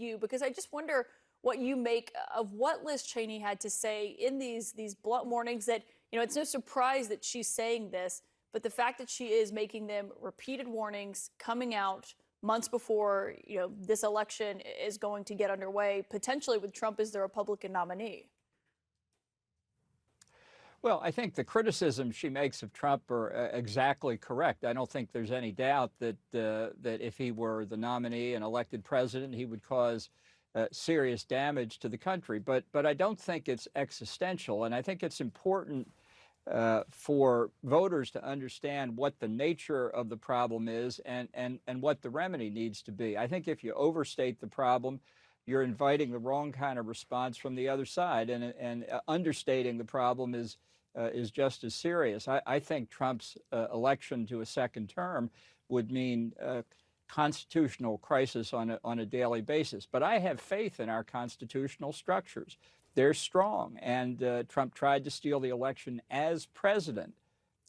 you, because I just wonder what you make of what Liz Cheney had to say in these blunt warnings that, it's no surprise that she's saying this, but the fact that she is making them repeated warnings coming out months before, this election is going to get underway, potentially with Trump as the Republican nominee. Well, I think the criticisms she makes of Trump are exactly correct. I don't think there's any doubt that that if he were the nominee and elected president, he would cause serious damage to the country. But I don't think it's existential, and I think it's important for voters to understand what the nature of the problem is and what the remedy needs to be. I think if you overstate the problem, you're inviting the wrong kind of response from the other side, and understating the problem is just as serious. I think Trump's election to a second term would mean constitutional crisis on a daily basis. But I have faith in our constitutional structures. They're strong, and Trump tried to steal the election as president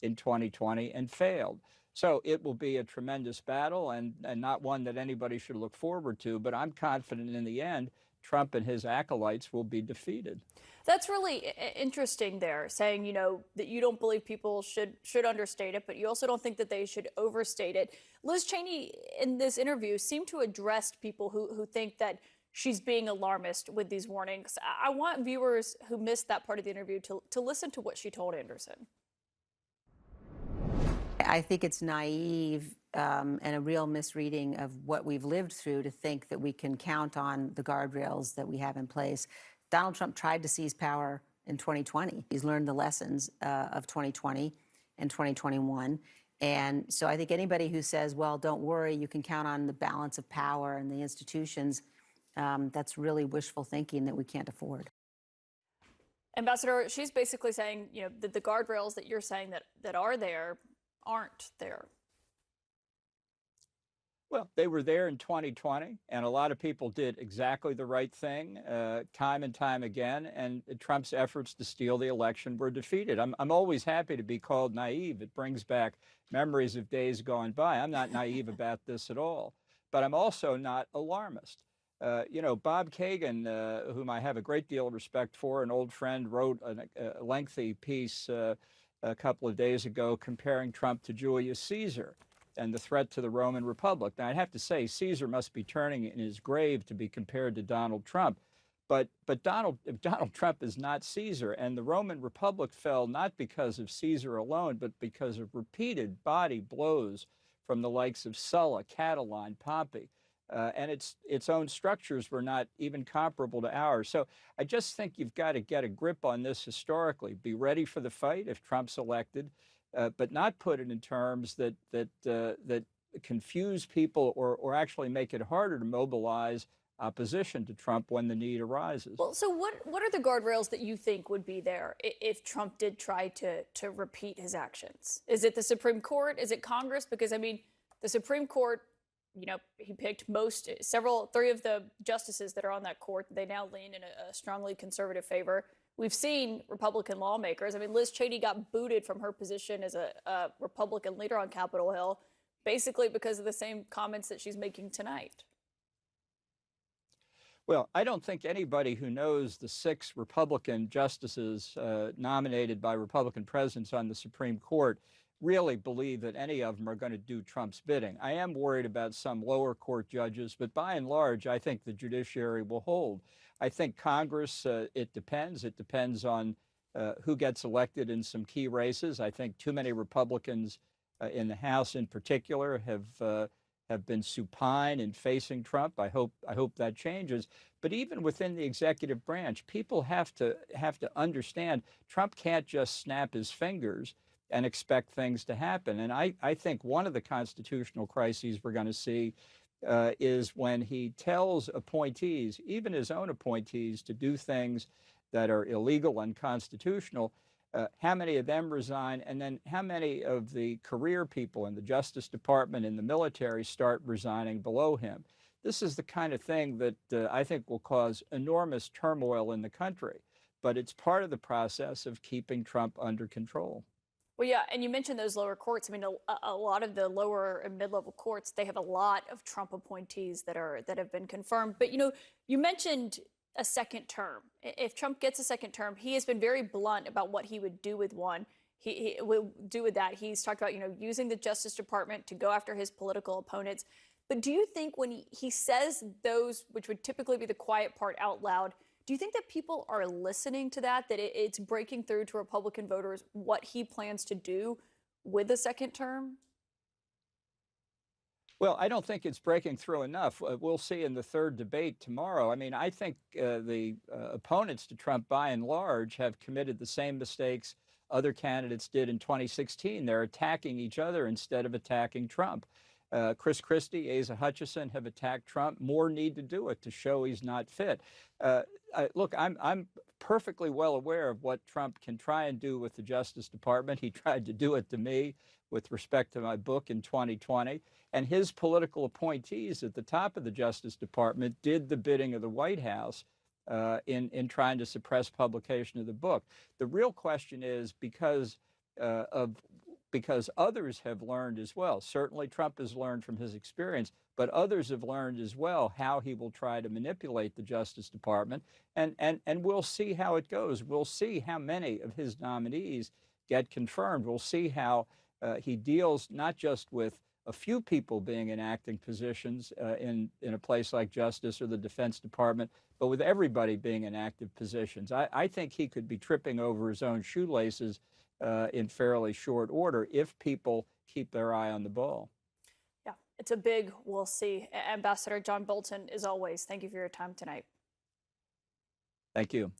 in 2020 and failed. So it will be a tremendous battle, and not one that anybody should look forward to, but I'm confident in the end, Trump and his acolytes will be defeated. That's really interesting there, saying, that you don't believe people should understate it, but you also don't think that they should overstate it. Liz Cheney, in this interview, seemed to address people who think that she's being alarmist with these warnings. I want viewers who missed that part of the interview to listen to what she told Anderson. I think it's naive and a real misreading of what we've lived through to think that we can count on the guardrails that we have in place. Donald Trump tried to seize power in 2020. He's learned the lessons of 2020 and 2021. And so I think anybody who says, well, don't worry, you can count on the balance of power and the institutions, that's really wishful thinking that we can't afford. Ambassador, she's basically saying, that the guardrails that you're saying that are there aren't there. Well, they were there in 2020, and a lot of people did exactly the right thing time and time again, and Trump's efforts to steal the election were defeated. I'm always happy to be called naive. It brings back memories of days gone by. I'm not naive about this at all, but I'm also not alarmist. Bob Kagan, whom I have a great deal of respect for, an old friend, wrote a lengthy piece a couple of days ago comparing Trump to Julius Caesar and the threat to the Roman Republic. Now, I'd have to say Caesar must be turning in his grave to be compared to Donald Trump. But Donald Trump is not Caesar, and the Roman Republic fell not because of Caesar alone, but because of repeated body blows from the likes of Sulla, Kaitlan, Pompey. And its own structures were not even comparable to ours. So I just think you've got to get a grip on this historically. Be ready for the fight if Trump's elected, but not put it in terms that confuse people or actually make it harder to mobilize opposition to Trump when the need arises. Well, so what are the guardrails that you think would be there if Trump did try to repeat his actions? Is it the Supreme Court? Is it Congress? Because, the Supreme Court, he picked three of the justices that are on that court. They now lean in a strongly conservative favor. We've seen Republican lawmakers. Liz Cheney got booted from her position as a Republican leader on Capitol Hill, basically because of the same comments that she's making tonight. Well, I don't think anybody who knows the 6 Republican justices nominated by Republican presidents on the Supreme Court really believe that any of them are going to do Trump's bidding. I am worried about some lower court judges, but by and large, I think the judiciary will hold. I think Congress, it depends. It depends on who gets elected in some key races. I think too many Republicans in the House in particular have been supine in facing Trump. I hope that changes. But even within the executive branch, people have to understand Trump can't just snap his fingers and expect things to happen. And I think one of the constitutional crises we're going to see is when he tells appointees, even his own appointees, to do things that are illegal, unconstitutional. How many of them resign, and then how many of the career people in the Justice Department and the military start resigning below him? This is the kind of thing that I think will cause enormous turmoil in the country, but it's part of the process of keeping Trump under control. Well, yeah, and you mentioned those lower courts. I mean, a lot of the lower and mid-level courts, they have a lot of Trump appointees that have been confirmed. But you mentioned a second term. If Trump gets a second term, he has been very blunt about what he would do with one. He will do with that. He's talked about using the Justice Department to go after his political opponents. But do you think when he says those, which would typically be the quiet part out loud, do you think that people are listening to that it's breaking through to Republican voters what he plans to do with the second term? Well, I don't think it's breaking through enough. We'll see in the third debate tomorrow. I mean, I think the opponents to Trump, by and large, have committed the same mistakes other candidates did in 2016. They're attacking each other instead of attacking Trump. Chris Christie, Asa Hutchinson have attacked Trump. More need to do it to show he's not fit. Look, I'm perfectly well aware of what Trump can try and do with the Justice Department. He tried to do it to me with respect to my book in 2020. And his political appointees at the top of the Justice Department did the bidding of the White House in trying to suppress publication of the book. The real question is because others have learned as well. Certainly Trump has learned from his experience, but others have learned as well how he will try to manipulate the Justice Department. And we'll see how it goes. We'll see how many of his nominees get confirmed. We'll see how he deals not just with a few people being in acting positions in a place like Justice or the Defense Department, but with everybody being in active positions. I think he could be tripping over his own shoelaces in fairly short order if people keep their eye on the ball. Yeah, it's a big we'll see. Ambassador John Bolton, as always, thank you for your time tonight. Thank you.